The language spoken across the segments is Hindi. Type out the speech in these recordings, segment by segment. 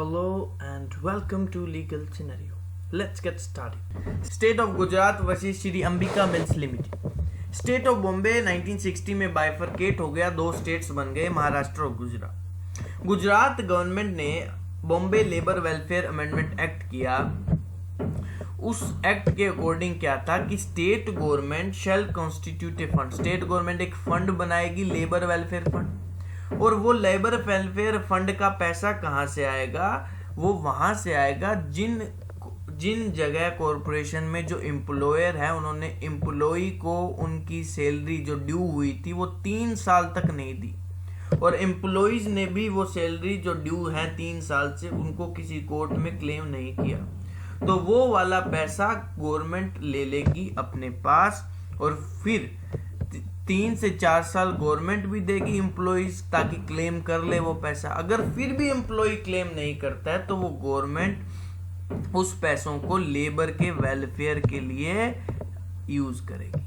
Hello and welcome to Legal Scenario. Let's get started. State of Gujarat versus Shri Ambika Mills Limited. State of Bombay 1960 में बाइफरकेट हो गया, दो स्टेट्स बन गए, महाराष्ट्र और गुजरात। गुजरात गवर्नमेंट ने Bombay labour welfare amendment act किया। उस एक्ट के अकॉर्डिंग क्या था कि स्टेट गवर्नमेंट शेल कॉन्स्टिट्यूट ए फंड, स्टेट गवर्नमेंट एक फंड बनाएगी, लेबर वेलफेयर फंड, और वो लेबर वेलफेयर फंड का पैसा कहां से आएगा? वो वहां से आएगा जिन जगह कॉरपोरेशन में जो एम्प्लॉयर है उन्होंने एम्प्लॉय को उनकी सैलरी जो ड्यू हुई थी वो 3 साल तक नहीं दी, और एम्प्लॉयज ने भी वो सैलरी जो ड्यू है 3 साल से उनको किसी कोर्ट में क्लेम नहीं किया, तो वो वाला पैसा गवर्नमेंट ले लेगी अपने पास, और फिर 3 से 4 साल गवर्नमेंट भी देगी एम्प्लॉइज ताकि क्लेम कर ले वो पैसा। अगर फिर भी एम्प्लॉय क्लेम नहीं करता है तो वो गवर्नमेंट उस पैसों को लेबर के वेलफेयर के लिए यूज करेगी।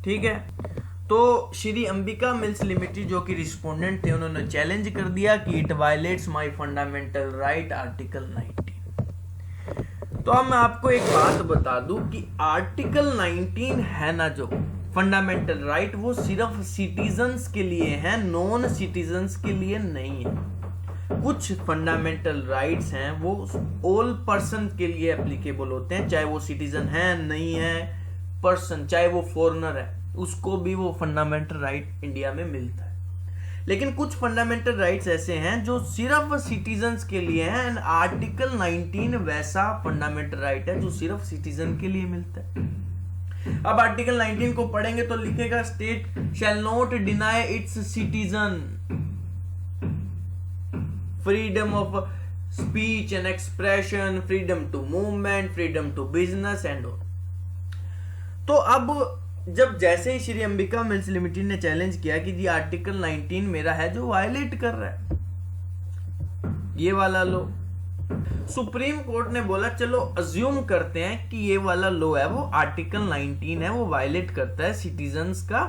ठीक है, तो श्री अंबिका मिल्स लिमिटेड जो कि रिस्पोंडेंट थे उन्होंने चैलेंज कर दिया कि it violets my fundamental right article 19। तो अब मैं आपको एक बात बता दूं कि आर्टिकल 19 है ना जो फंडामेंटल राइट, वो सिर्फ सिटीजन्स के लिए है, नॉन सिटीजन्स के लिए नहीं है। कुछ फंडामेंटल राइट्स हैं वो ऑल पर्सन के लिए एप्लीकेबल होते हैं, चाहे वो सिटीजन है नहीं है, पर्सन चाहे वो फॉरेनर है उसको भी वो फंडामेंटल राइट इंडिया में मिलता है। लेकिन कुछ फंडामेंटल राइट्स ऐसे हैं जो सिर्फ सिटीजन्स के लिए हैं, एंड आर्टिकल 19 वैसा फंडामेंटल राइट है जो सिर्फ सिटीजन के लिए मिलता है। अब आर्टिकल 19 को पढ़ेंगे तो लिखेगा state shall not deny its citizen freedom of speech and expression, freedom to movement, freedom to business and all. तो अब जब जैसे ही श्री अंबिका मिल्स लिमिटेड ने चैलेंज किया कि जी आर्टिकल 19 मेरा है जो वायलेट कर रहा है ये वाला लो, सुप्रीम कोर्ट ने बोला चलो अज्यूम करते हैं कि ये वाला लो है वो आर्टिकल 19 है, वो वायलेट करता है सिटीजन्स का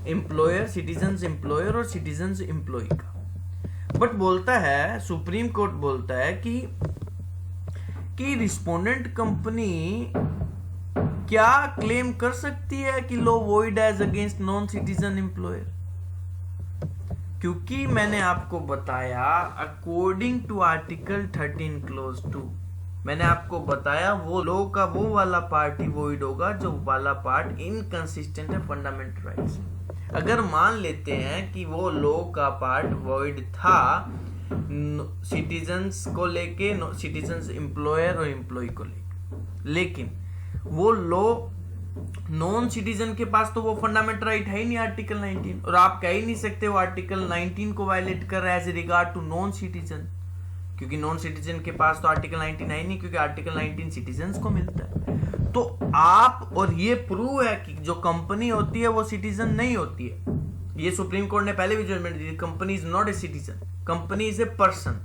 एम्प्लॉयर, सिटीजन्स एम्प्लॉयर और सिटीजन्स एम्प्लॉय का। बट बोलता है सुप्रीम कोर्ट बोलता है कि रिस्पोंडेंट कंपनी क्या क्लेम कर सकती है कि लो void as against non citizen employer, क्योंकि मैंने आपको बताया अकॉर्डिंग टू आर्टिकल 13 क्लोज 2 मैंने आपको बताया वो लॉ का वो वाला पार्ट ही वॉइड होगा जो वाला पार्ट इनकंसिस्टेंट है फंडामेंटल राइट्स। अगर मान लेते हैं कि वो लॉ का पार्ट वॉइड था सिटीजन्स को लेके, सिटीजन्स एम्प्लॉयर और एम्प्लॉय को लेके, लेकिन वो लॉ नॉन सिटीजन के पास तो वो फंडामेंटल राइट है ही नहीं आर्टिकल 19, और आप कह ही नहीं सकते वो आर्टिकल 19 को वायलेट कर रहा है as regard to non citizen, क्योंकि नॉन सिटीजन के पास तो आर्टिकल 19 है ही नहीं, क्योंकि आर्टिकल 19 सिटीजन्स को मिलता है। तो आप, और ये प्रूव है कि जो कंपनी होती है वो सिटीजन नहीं होती है, ये सुप्रीम कोर्ट ने पहले भी जजमेंट दी, company is not a citizen, company is a person.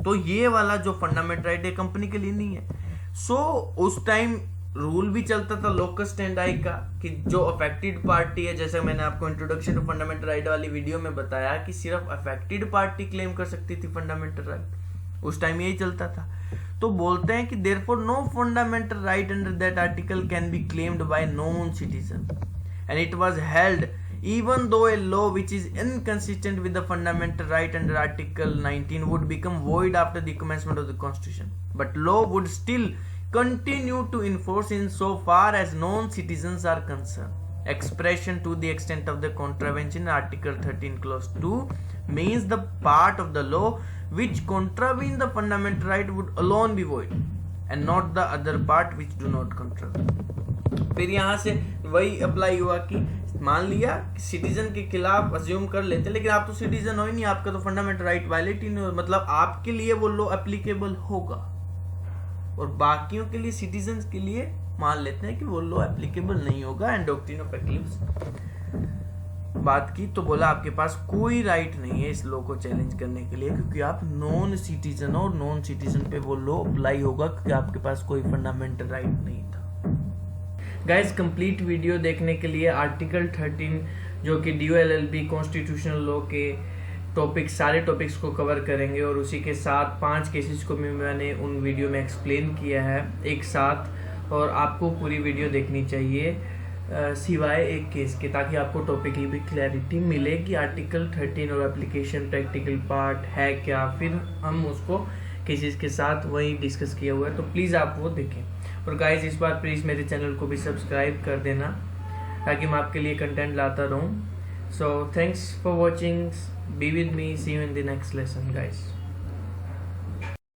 तो ये वाला जो फंडामेंटल राइट है कंपनी के लिए नहीं है। सो उस टाइम रूल भी चलता था लोकस स्टैंडाई का कि जो अफेक्टेड पार्टी है, जैसे मैंने आपको इंट्रोडक्शन टू फंडामेंटल राइट वाली वीडियो में बताया कि सिर्फ अफेक्टेड पार्टी क्लेम कर सकती थी फंडामेंटल राइट, उस टाइम यही चलता था। तो बोलते हैं कि therefore no fundamental right under that article can be claimed by non citizen, and it was held even though a law which is inconsistent with the fundamental right under article 19 would become void after the commencement of the constitution, but law would still continue to enforce in so far as non-citizens are concerned. Expression to the extent of the contravention in article 13 clause 2 means the part of the law which contravene the fundamental right would alone be void and not the other part which do not contravene. फिर यहाँ से वही अप्लाई हुआ कि मान लिया सिटीजन के खिलाफ अज्यूम कर लेते, लेकिन आप तो सिटीजन हो ही नहीं, आपका तो फंडामेंटल राइट वायलेट ही नहीं हो, मतलब आपके लिए वो लॉ एप्लीकेबल होगा, और बाकियों के लिए सिटीजन्स के लिए मान लेते हैं कि वो लॉ एप्लीकेबल नहीं होगा। एंड डॉक्ट्रिन ऑफ एक्लिप्स बात की तो बोला आपके पास कोई राइट नहीं है इस लॉ को चैलेंज करने के लिए, क्योंकि आप नॉन सिटीजन हो, और नॉन सिटीजन पे वो लॉ अप्लाई होगा क्योंकि आपके पास कोई फंडामेंटल राइट नहीं था। गाइस, कंप्लीट वीडियो देखने के लिए आर्टिकल 13 जो कि ड्यूएल एलएलबी कॉन्स्टिट्यूशनल लॉ के सारे टॉपिक्स को कवर करेंगे और उसी के साथ 5 केसेस को भी मैंने उन वीडियो में एक्सप्लेन किया है एक साथ, और आपको पूरी वीडियो देखनी चाहिए सिवाय एक केस के, ताकि आपको टॉपिक की भी क्लैरिटी मिले कि आर्टिकल 13 और एप्लीकेशन प्रैक्टिकल पार्ट है क्या। फिर हम उसको केसेस के साथ वही डिस्कस किया हुआ है, तो प्लीज़ आप वो देखें। और गाइज इस बार प्लीज़ मेरे चैनल को भी सब्सक्राइब कर देना ताकि मैं आपके लिए कंटेंट लाता रहूँ। So thanks for watching, be with me, see you in the next lesson guys.